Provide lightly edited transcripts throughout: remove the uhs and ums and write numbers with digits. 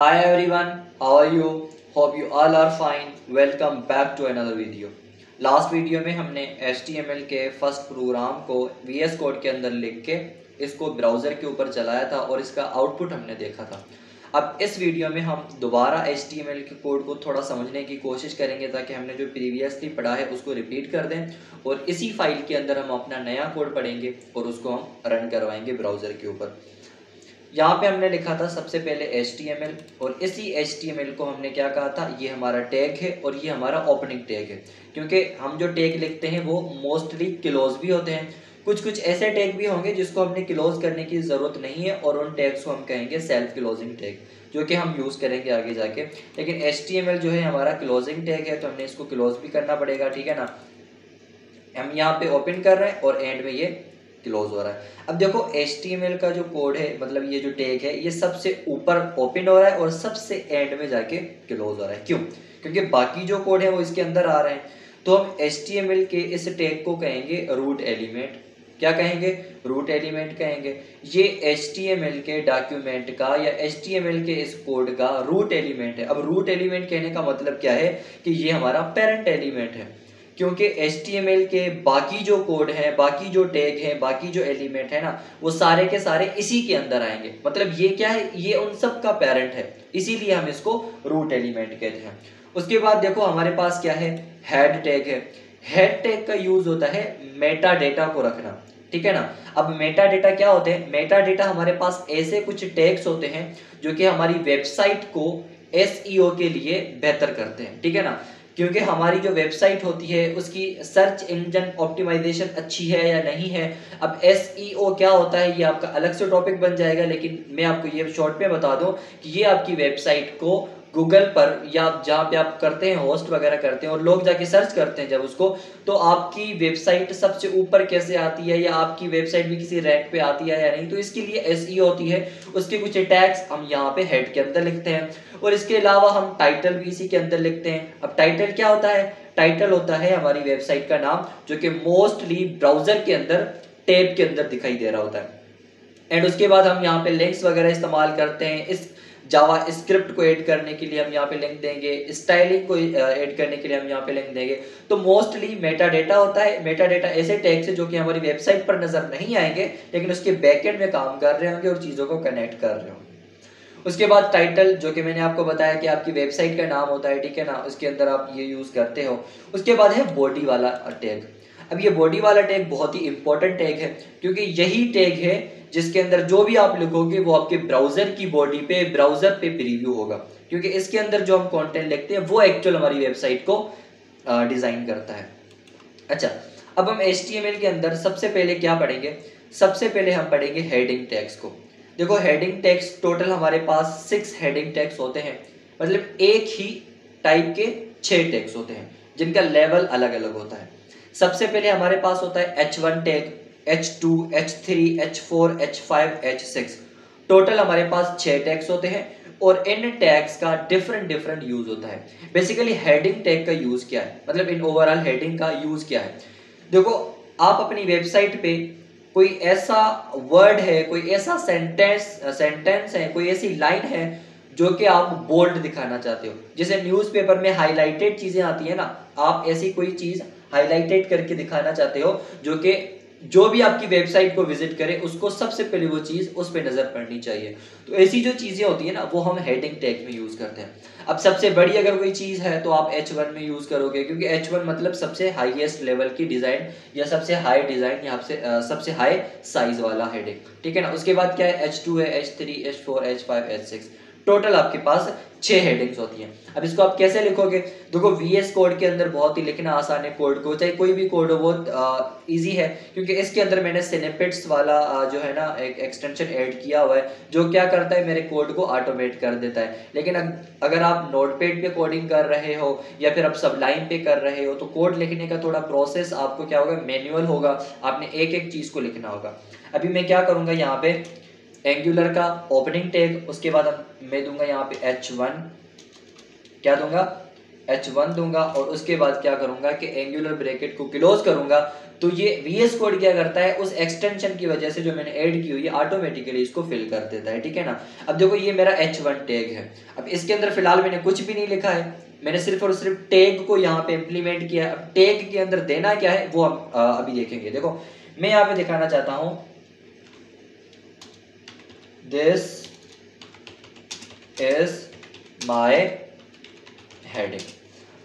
Hi everyone, how are you? Hope you all are fine. Welcome back to another video. Last video में हमने HTML के first programme को VS code के अंदर लिख के इसको ब्राउज़र के ऊपर चलाया था और इसका आउटपुट हमने देखा था। अब इस वीडियो में हम दोबारा HTML के कोड को थोड़ा समझने की कोशिश करेंगे ताकि हमने जो प्रीवियसली पढ़ा है उसको रिपीट कर दें और इसी फाइल के अंदर हम अपना नया कोड पढ़ेंगे और उसको हम रन करवाएंगे ब्राउज़र के ऊपर। यहाँ पे हमने लिखा था सबसे पहले HTML और इसी HTML को हमने क्या कहा था, ये हमारा टैग है और ये हमारा ओपनिंग टैग है। क्योंकि हम जो टैग लिखते हैं वो मोस्टली क्लोज भी होते हैं, कुछ ऐसे टैग भी होंगे जिसको हमने क्लोज करने की ज़रूरत नहीं है और उन टैग्स को हम कहेंगे सेल्फ क्लोजिंग टैग, जो कि हम यूज़ करेंगे आगे जाके। लेकिन HTML जो है हमारा क्लोजिंग टैग है तो हमने इसको क्लोज भी करना पड़ेगा, ठीक है ना। हम यहाँ पे ओपन कर रहे हैं और एंड में ये क्लोज हो रहा है। अब देखो HTML का जो कोड है, मतलब ये जो टैग है, ये सबसे ऊपर ओपन हो रहा है और सबसे एंड में जाके क्लोज हो रहा है। क्यों? क्योंकि बाकी जो कोड है वो इसके अंदर आ रहे हैं। तो हम HTML के इस टैग को कहेंगे रूट एलिमेंट। क्या कहेंगे? रूट एलिमेंट कहेंगे। ये HTML के डॉक्यूमेंट का या HTML के इस कोड का रूट एलिमेंट है। अब रूट एलिमेंट कहने का मतलब क्या है कि ये हमारा पेरेंट एलिमेंट है, क्योंकि HTML के बाकी जो कोड है, बाकी जो टैग है, बाकी जो एलिमेंट है ना, वो सारे के सारे इसी के अंदर आएंगे। मतलब ये क्या है, ये उन सब का पेरेंट है, इसीलिए हम इसको रूट एलिमेंट कहते हैं। उसके बाद देखो हमारे पास क्या है, हेड टैग है। हेड टैग का यूज होता है मेटा डेटा को रखना, ठीक है ना। अब मेटा डेटा क्या होते हैं? मेटा डेटा हमारे पास ऐसे कुछ टैग्स होते हैं जो कि हमारी वेबसाइट को SEO के लिए बेहतर करते हैं, ठीक है ना। क्योंकि हमारी जो वेबसाइट होती है उसकी सर्च इंजन ऑप्टिमाइजेशन अच्छी है या नहीं है। अब SEO क्या होता है ये आपका अलग से टॉपिक बन जाएगा, लेकिन मैं आपको ये शॉर्ट में बता दूं कि ये आपकी वेबसाइट को गूगल पर या जहाँ पे आप करते हैं होस्ट वगैरह करते हैं और लोग जाके सर्च करते हैं जब उसको, तो आपकी वेबसाइट सबसे ऊपर कैसे आती है या आपकी वेबसाइट भी किसी रैंक पे आती है या नहीं, तो इसके लिए SEO होती है। उसके कुछ टैग्स हम यहाँ पे हेड के अंदर लिखते हैं और इसके अलावा हम टाइटल भी इसी के अंदर लिखते हैं। अब टाइटल क्या होता है? टाइटल होता है हमारी वेबसाइट का नाम, जो कि मोस्टली ब्राउजर के अंदर टैब के अंदर दिखाई दे रहा होता है। एंड उसके बाद हम यहाँ पे लिंक्स वगैरह इस्तेमाल करते हैं। इस जावा स्क्रिप्ट को ऐड करने के लिए हम यहाँ पे लिंक देंगे, स्टाइलिंग को ऐड करने के लिए हम यहाँ पे लिंक देंगे। तो मोस्टली मेटा डेटा होता है। मेटा डेटा ऐसे टैग्स है जो कि हमारी वेबसाइट पर नजर नहीं आएंगे, लेकिन उसके बैकएंड में काम कर रहे होंगे और चीजों को कनेक्ट कर रहे होंगे। उसके बाद टाइटल, जो कि मैंने आपको बताया कि आपकी वेबसाइट का नाम होता है, ठीक है ना, उसके अंदर आप ये यूज करते हो। उसके बाद है बॉडी वाला टैग। अब ये बॉडी वाला टैग बहुत ही इंपॉर्टेंट टैग है, क्योंकि यही टैग है जिसके अंदर जो भी आप लिखोगे वो आपके ब्राउजर की बॉडी पे, ब्राउजर पे प्रीव्यू होगा। क्योंकि इसके अंदर जो हम कंटेंट लिखते हैं वो एक्चुअल हमारी वेबसाइट को डिजाइन करता है। अच्छा, अब हम HTML के अंदर सबसे पहले क्या पढ़ेंगे? सबसे पहले हम पढ़ेंगे हेडिंग टैग्स को। देखो हेडिंग टैग्स टोटल हमारे पास 6 हेडिंग टैग्स होते हैं, मतलब एक ही टाइप के 6 टैग्स होते हैं जिनका लेवल अलग अलग होता है। सबसे पहले हमारे पास होता है H1 tag, H2, H3, H4, H5, H6। Total हमारे पास 6 टैग्स होते हैं और इन टैग्स का डिफरेंट डिफरेंट यूज होता है। बेसिकली हेडिंग टैग का यूज क्या है, मतलब इन ओवरऑल हेडिंग का यूज क्या है? देखो, आप अपनी वेबसाइट पे कोई ऐसा वर्ड है, कोई ऐसा सेंटेंस है, कोई ऐसी लाइन है जो कि आप बोल्ड दिखाना चाहते हो। जैसे न्यूज़पेपर में हाईलाइटेड चीजें आती है ना, आप ऐसी कोई चीज हाईलाइटेड करके दिखाना चाहते हो जो कि जो भी आपकी वेबसाइट को विजिट करे उसको सबसे पहले वो चीज उस पर नजर पड़नी चाहिए। तो ऐसी जो चीजें होती है ना, वो हम हेडिंग टैग में यूज करते हैं। अब सबसे बड़ी अगर कोई चीज है तो आप H1 में यूज करोगे, क्योंकि H1 मतलब सबसे हाईएस्ट लेवल की डिजाइन या सबसे हाई डिजाइन, यहाँ से सबसे हाई साइज वाला हेडिंग, ठीक है ना। उसके बाद क्या है, H2 है, H3, H4, H5, H6। Total आपके पास 6 हेडिंग्स होती हैं। अब इसको आप कैसे लिखोगे? देखो, VS कोड के अंदर बहुत ही लिखना आसान है। कोड को, चाहे कोई भी कोड हो, बहुत ईजी है, क्योंकि इसके अंदर मैंने स्निपेट्स वाला जो है ना एक एक्सटेंशन ऐड किया हुआ है, जो क्या करता है, मेरे कोड को ऑटोमेट कर देता है। लेकिन अगर आप नोटपैड पे कोडिंग कर रहे हो या फिर आप सबलाइन पे कर रहे हो, तो कोड लिखने का थोड़ा प्रोसेस आपको क्या होगा, मैनुअल होगा। आपने एक एक चीज को लिखना होगा। अभी मैं क्या करूंगा, यहाँ पे एंगुलर का ओपनिंग टैग, उसके बाद मैं दूंगा यहाँ पे H1, क्या दूंगा, H1 दूंगा और उसके बाद क्या करूंगा कि एंगुलर ब्रैकेट को क्लोज करूंगा। तो ये VS कोड क्या करता है, उस एक्सटेंशन की वजह से जो मैंने ऐड की हुई है ऑटोमेटिकली इसको फिल कर देता है, ठीक है ना। अब देखो ये मेरा H1 टैग है। अब इसके अंदर फिलहाल मैंने कुछ भी नहीं लिखा है, मैंने सिर्फ और सिर्फ टैग को यहाँ पे इंप्लीमेंट किया। अब टैग के अंदर देना क्या है वो हम अभी देखेंगे। देखो मैं यहाँ पे दिखाना चाहता हूं, दिस इज माय हेडिंग।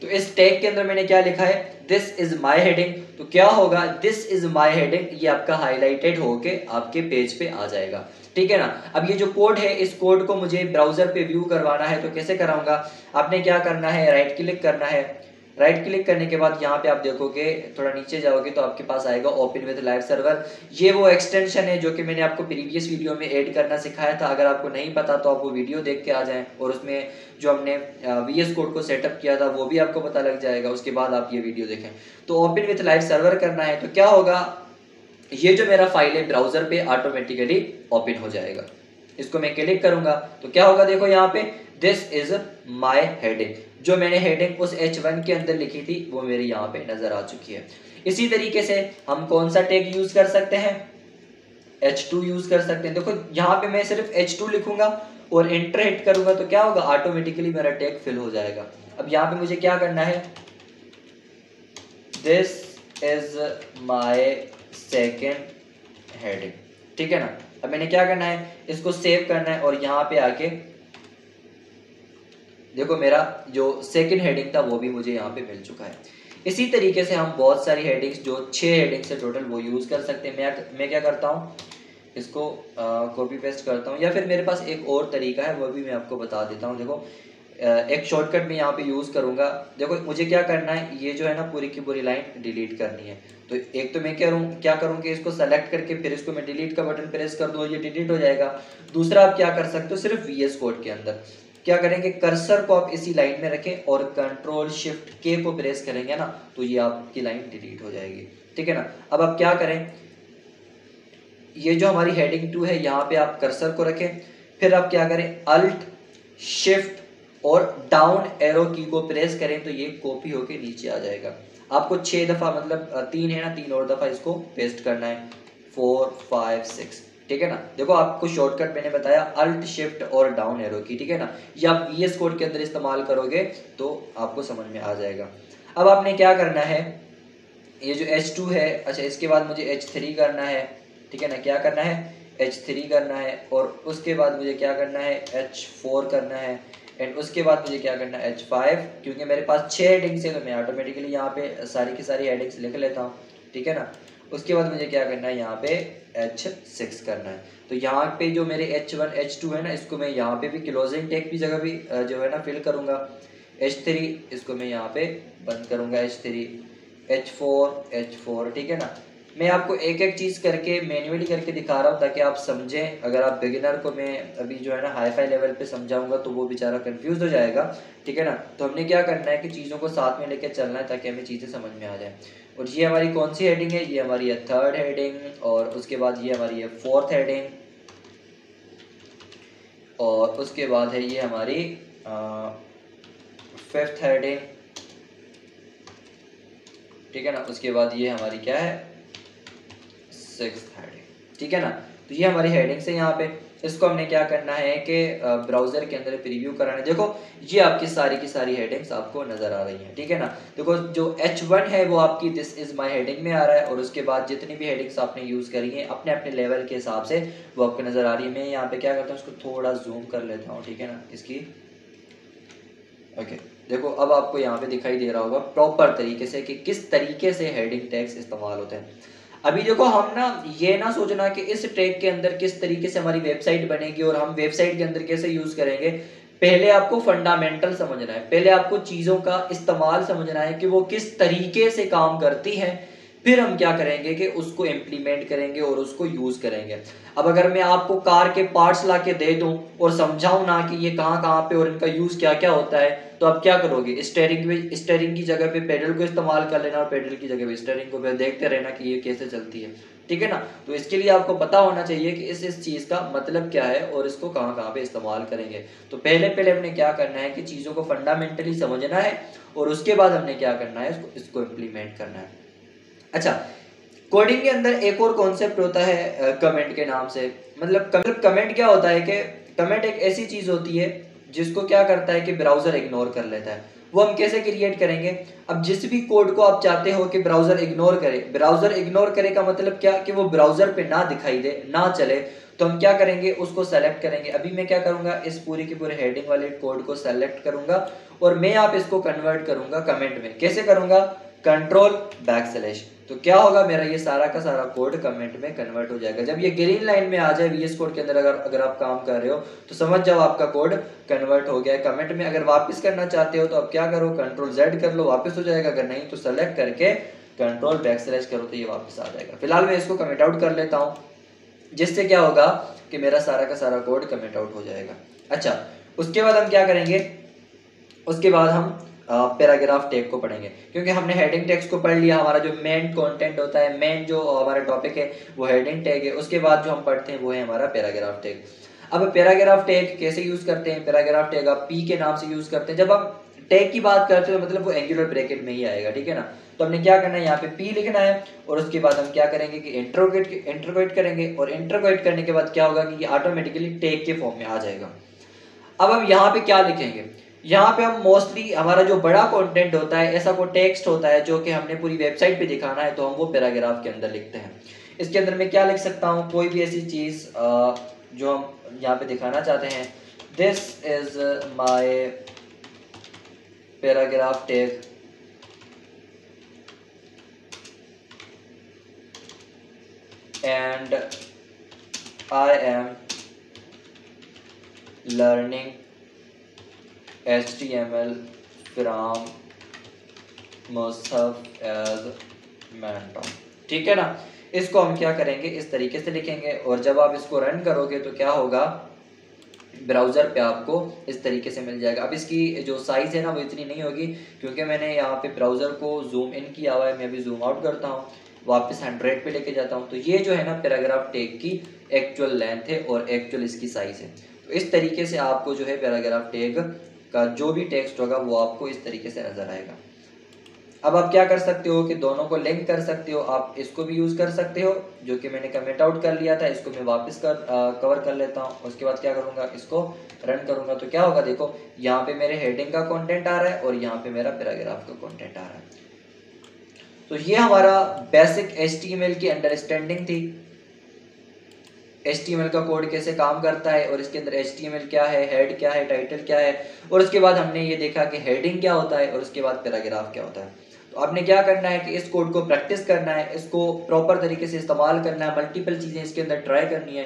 तो इस टैग के अंदर मैंने क्या लिखा है, दिस इज माय हेडिंग। तो क्या होगा, दिस इज माय हेडिंग, ये आपका हाईलाइटेड होके आपके पेज पे आ जाएगा, ठीक है ना। अब ये जो कोड है, इस कोड को मुझे ब्राउजर पे व्यू करवाना है, तो कैसे कराऊंगा, आपने क्या करना है, राइट क्लिक करना है। राइट क्लिक करने के बाद यहाँ पे आप देखोगे, थोड़ा नीचे जाओगे तो आपके पास आएगा ओपन विद लाइव सर्वर। ये वो एक्सटेंशन है जो कि मैंने आपको प्रीवियस वीडियो में ऐड करना सिखाया था। अगर आपको नहीं पता तो आप वो वीडियो देख के आ जाएं, और उसमें जो हमने VS कोड को सेटअप किया था वो भी आपको पता लग जाएगा, उसके बाद आप ये वीडियो देखें। तो ओपन विद लाइव सर्वर करना है, तो क्या होगा, ये जो मेरा फाइल है ब्राउजर पे ऑटोमेटिकली ओपन हो जाएगा। इसको मैं क्लिक करूंगा तो क्या होगा, देखो यहाँ पे दिस इज माय हेडिंग, जो मैंने हेडिंग उस H1 के अंदर लिखी थी वो मेरी यहाँ पे नजर आ चुकी है। इसी तरीके से हम कौन सा टैग यूज कर सकते हैं, H2 यूज कर सकते हैं। देखो यहाँ पे मैं सिर्फ H2 लिखूंगा और एंटर हिट करूंगा तो क्या होगा, ऑटोमेटिकली मेरा टैग फिल हो जाएगा। अब यहाँ पे मुझे क्या करना है, this is my second heading, ठीक है ना। अब मैंने क्या करना है, इसको सेव करना है और यहाँ पे आके देखो मेरा जो सेकंड हेडिंग था वो भी मुझे यहाँ पे मिल चुका है। इसी तरीके से हम बहुत सारी हेडिंग्स, जो 6 हेडिंग्स है टोटल, वो यूज कर सकते हैं। मैं क्या करता हूँ, इसको कॉपी पेस्ट करता हूँ, या फिर मेरे पास एक और तरीका है वो भी मैं आपको बता देता हूँ। देखो एक शॉर्टकट में यहाँ पे यूज करूंगा। देखो मुझे क्या करना है, ये जो है ना पूरी की पूरी लाइन डिलीट करनी है। तो एक तो मैं क्या करूँ कि इसको सेलेक्ट करके फिर इसको मैं डिलीट का बटन प्रेस कर दूँ, ये डिलीट हो जाएगा। दूसरा आप क्या कर सकते हो, सिर्फ VS कोड के अंदर क्या करेंगे, कर्सर को आप इसी लाइन में रखें और कंट्रोल शिफ्ट के को प्रेस करेंगे ना, तो ये आपकी लाइन डिलीट हो जाएगी, ठीक है ना। अब आप क्या करें, ये जो हमारी हेडिंग 2 है यहाँ पे आप कर्सर को रखें, फिर आप क्या करें, अल्ट शिफ्ट और डाउन एरो की को प्रेस करें, तो ये कॉपी होके नीचे आ जाएगा। आपको 6 दफा, मतलब 3 है ना, 3 और दफा इसको पेस्ट करना है, 4 5 6, ठीक है ना। देखो आपको शॉर्टकट मैंने बताया अल्ट शिफ्ट और डाउन एरो की, ठीक है ना। ये आप VS कोड के अंदर इस्तेमाल करोगे तो आपको समझ में आ जाएगा। अब आपने क्या करना है, ये जो H2 है, अच्छा इसके बाद मुझे H3 करना है, ठीक है ना। क्या करना है, H3 करना है, और उसके बाद मुझे क्या करना है, H4 करना है, एंड उसके बाद मुझे क्या करना है, H5। क्योंकि मेरे पास 6 हेडिंग्स है तो मैं ऑटोमेटिकली यहाँ पे सारी की सारी हेडिंग्स लिख लेता हूँ, ठीक है ना। उसके बाद मुझे क्या करना है, यहाँ पे H6 करना है। तो यहाँ पे जो मेरे H1 H2 है ना, इसको मैं यहाँ पे भी क्लोजिंग टैग की जगह भी जो है ना फिल करूँगा। H3 इसको मैं यहाँ पे बंद करूँगा, H3 H4, ठीक है ना। मैं आपको एक एक चीज़ करके मैन्युअली करके दिखा रहा हूँ ताकि आप समझें। अगर आप बिगिनर को मैं अभी जो है ना हाई फाई लेवल पे समझाऊंगा तो वो बेचारा कंफ्यूज हो जाएगा, ठीक है ना। तो हमने क्या करना है कि चीज़ों को साथ में लेकर चलना है ताकि हमें चीज़ें समझ में आ जाए। और ये हमारी कौन सी हेडिंग है, ये हमारी है 3rd हेडिंग, और उसके बाद ये हमारी है 4th हेडिंग, और उसके बाद है ये हमारी 5th हेडिंग, ठीक है ना। उसके बाद ये हमारी क्या है, 6th हेडिंग, ठीक है ना। तो ये हमारी हेडिंग्स है यहाँ पे। इसको हमने क्या करना है कि ब्राउजर के अंदर प्रीव्यू कराना है। देखो ये आपकी सारी की सारी हेडिंग्स आपको नजर आ रही हैं, ठीक है ना। देखो जो H1 है वो आपकी दिस इज माय हेडिंग में आ रहा है, और उसके बाद जितनी भी हेडिंग्स आपने यूज करी हैं अपने अपने लेवल के हिसाब से वो आपको नजर आ रही है। मैं यहाँ पे क्या करता हूँ, इसको थोड़ा जूम कर लेता हूँ, ठीक है ना, इसकी। ओके देखो अब आपको यहाँ पे दिखाई दे रहा होगा प्रॉपर तरीके से कि किस तरीके से हेडिंग टैग्स इस्तेमाल होते हैं। अभी देखो हम ना ये ना सोचना कि इस टैग के अंदर किस तरीके से हमारी वेबसाइट बनेगी और हम वेबसाइट के अंदर कैसे यूज करेंगे। पहले आपको फंडामेंटल समझना है, पहले आपको चीजों का इस्तेमाल समझना है कि वो किस तरीके से काम करती हैं, फिर हम क्या करेंगे कि उसको इम्प्लीमेंट करेंगे और उसको यूज करेंगे। अब अगर मैं आपको कार के पार्ट्स ला के दे दूं और समझाऊं ना कि ये कहाँ कहाँ पे और इनका यूज क्या क्या होता है, तो आप क्या करोगे, स्टेयरिंग की जगह पे पेडल को इस्तेमाल कर लेना और पेडल की जगह पे स्टेयरिंग को देखते रहना कि ये कैसे चलती है। ठीक है ना। तो इसके लिए आपको पता होना चाहिए कि इस चीज़ का मतलब क्या है और इसको कहाँ कहाँ पे इस्तेमाल करेंगे। तो पहले पहले हमने क्या करना है कि चीज़ों को फंडामेंटली समझना है और उसके बाद हमने क्या करना है, इसको इम्प्लीमेंट करना है। अच्छा, कोडिंग के अंदर एक और कॉन्सेप्ट होता है कमेंट के नाम से। मतलब कमेंट क्या होता है कि कमेंट एक ऐसी चीज होती है जिसको क्या करता है कि ब्राउजर इग्नोर कर लेता है। वो हम कैसे क्रिएट करेंगे? अब जिस भी कोड को आप चाहते हो कि ब्राउजर इग्नोर करे, ब्राउजर इग्नोर करे का मतलब क्या कि वो ब्राउजर पे ना दिखाई दे, ना चले, तो हम क्या करेंगे, उसको सेलेक्ट करेंगे। अभी मैं क्या करूंगा, इस पूरी की पूरे हेडिंग वाले कोड को सेलेक्ट करूंगा और मैं आप इसको कन्वर्ट करूंगा कमेंट में। कैसे करूंगा? Control backslash. तो क्या होगा, मेरा ये सारा का सारा कोड कमेंट में कन्वर्ट हो जाएगा। जब ये ग्रीन लाइन में आ जाए वीएस कोड के अंदर, अगर आप काम कर रहे हो तो समझ जाओ आपका कोड कन्वर्ट हो गया है कमेंट में। अगर वापस करना चाहते हो तो आप क्या करो, कंट्रोल जेड कर लो, वापस हो जाएगा। अगर नहीं तो सेलेक्ट करके कंट्रोल बैकस्लैश करो तो ये वापस आ जाएगा। फिलहाल मैं इसको कमेंट आउट कर लेता हूँ, जिससे क्या होगा कि मेरा सारा का सारा कोड कमेंट आउट हो जाएगा। अच्छा, उसके बाद हम क्या करेंगे, उसके बाद हम पैराग्राफ टैग को पढ़ेंगे, क्योंकि हमने हेडिंग टेक्स्ट को पढ़ लिया। हमारा जो मेन कंटेंट होता है, मेन जो हमारा टॉपिक है वो हेडिंग टैग है। उसके बाद जो हम पढ़ते हैं वो है हमारा पैराग्राफ टैग। अब पैराग्राफ टैग कैसे यूज करते हैं? पैराग्राफ टैग आप पी के नाम से यूज करते हैं। जब हम टैग की बात करते हो मतलब वो एंगुलर ब्रैकेट में ही आएगा, ठीक है ना। तो हमने क्या करना है, यहाँ पे पी लिखना है और उसके बाद हम क्या करेंगे कि इंटरोगेट करेंगे, और इंटरोगेट करने के बाद क्या होगा कि ये ऑटोमेटिकली टैग के फॉर्म में आ जाएगा। अब हम यहाँ पे क्या लिखेंगे, यहाँ पे हम मोस्टली हमारा जो बड़ा कंटेंट होता है, ऐसा कोई टेक्स्ट होता है जो कि हमने पूरी वेबसाइट पे दिखाना है, तो हम वो पैराग्राफ के अंदर लिखते हैं। इसके अंदर मैं क्या लिख सकता हूँ, कोई भी ऐसी चीज जो हम यहाँ पे दिखाना चाहते हैं। This is my paragraph tag and I am learning HTML from Musaf as mentor, ठीक है ना। इसको हम क्या करेंगे, इस तरीके से लिखेंगे, और जब आप इसको रन करोगे तो क्या होगा, ब्राउजर पे आपको इस तरीके से मिल जाएगा। अब इसकी जो साइज है ना वो इतनी नहीं होगी, क्योंकि मैंने यहाँ पे ब्राउजर को जूम इन किया हुआ है। मैं अभी जूम आउट करता हूँ, वापस 100 पे लेके जाता हूँ, तो ये जो है ना पैराग्राफ टैग की एक्चुअल लेंथ है और एक्चुअल इसकी साइज है। तो इस तरीके से आपको जो है पैराग्राफ टैग का जो भी टेक्स्ट होगा वो आपको इस तरीके से नजर आएगा। अब आप क्या कर सकते हो कि दोनों को लिंक कर सकते हो। आप इसको भी यूज कर सकते हो, जो कि मैंने कमेंट आउट कर लिया था, इसको मैं वापस कवर कर लेता हूँ। उसके बाद क्या करूंगा, इसको रन करूंगा तो क्या होगा, देखो यहाँ पे मेरे हेडिंग का कंटेंट आ रहा है और यहाँ पे मेरा पैराग्राफ का कंटेंट आ रहा है। तो ये हमारा बेसिक HTML की अंडरस्टैंडिंग थी। HTML का कोड कैसे काम करता है और इसके अंदर HTML क्या है, हेड क्या है, टाइटल क्या है, और उसके बाद हमने ये देखा कि हेडिंग क्या होता है और उसके बाद पैराग्राफ क्या होता है। तो आपने क्या करना है कि इस कोड को प्रैक्टिस करना है, इसको प्रॉपर तरीके से इस्तेमाल करना है, मल्टीपल चीज़ें इसके अंदर ट्राई करनी है,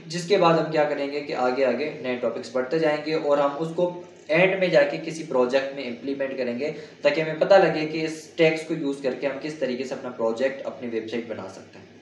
जिसके बाद हम क्या करेंगे कि आगे आगे नए टॉपिक्स पढ़ते जाएंगे और हम उसको एंड में जाके किसी प्रोजेक्ट में इम्प्लीमेंट करेंगे, ताकि हमें पता लगे कि इस टेक्स्ट को यूज़ करके हम किस तरीके से अपना प्रोजेक्ट, अपनी वेबसाइट बना सकते हैं।